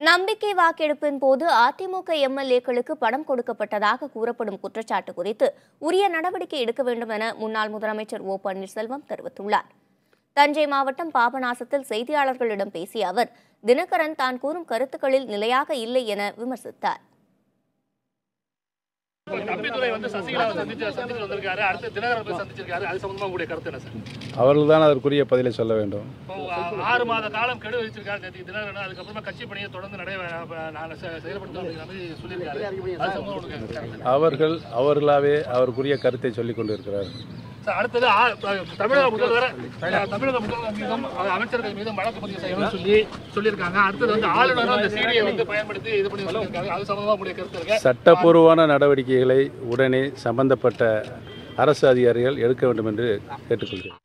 நம்பிக்கை வாக்கெடுப்பின் போது அதிமுக எம்எல்ஏக்களுக்கு பணம் கொடுக்கப்பட்டதாக கூறப்படும் குற்றச்சாட்டு குறித்து உரிய நடவடிக்கை எடுக்க வேண்டும் என முன்னாள் முதலமைச்சர் ஓ பன்னீர்செல்வம் தெரிவித்துள்ளார். தஞ்சை மாவட்டம் பாபநாசத்தில் செய்தியாளர்களிடம் பேசிய அவர், தினகரன் தான் கூறும் கருத்துக்களில் நிலையாக இல்லை என விமர்சித்தார். அவர்கள் தான் அதற்குரிய பதிலை சொல்ல வேண்டும். 6 மாத காலம் கெடு வச்சிருக்காரு தினகரன். அதுக்கப்புறமா கட்சி பணியை தொடர்ந்து அவர்களாவே அவருக்குரிய கருத்தை சொல்லிக் கொண்டிருக்கிறார். அடுத்தது தமிழக முதல்வர் மீதும் அமைச்சர்கள் மீதும் வழக்கு பதிவு செய்யணும்னு சொல்லியிருக்காங்க. அடுத்தது ஆளுநரும் அந்த சீடியை பயன்படுத்தி இது பண்ணி சொல்லியிருக்காங்க. அது சம்பந்தமா உங்களுடைய கருத்து இருக்கு? சட்டப்பூர்வமான நடவடிக்கைகளை உடனே சம்பந்தப்பட்ட அரசு அதிகாரிகள் எடுக்க வேண்டும் என்று கேட்டுக்கொள்கிறேன்.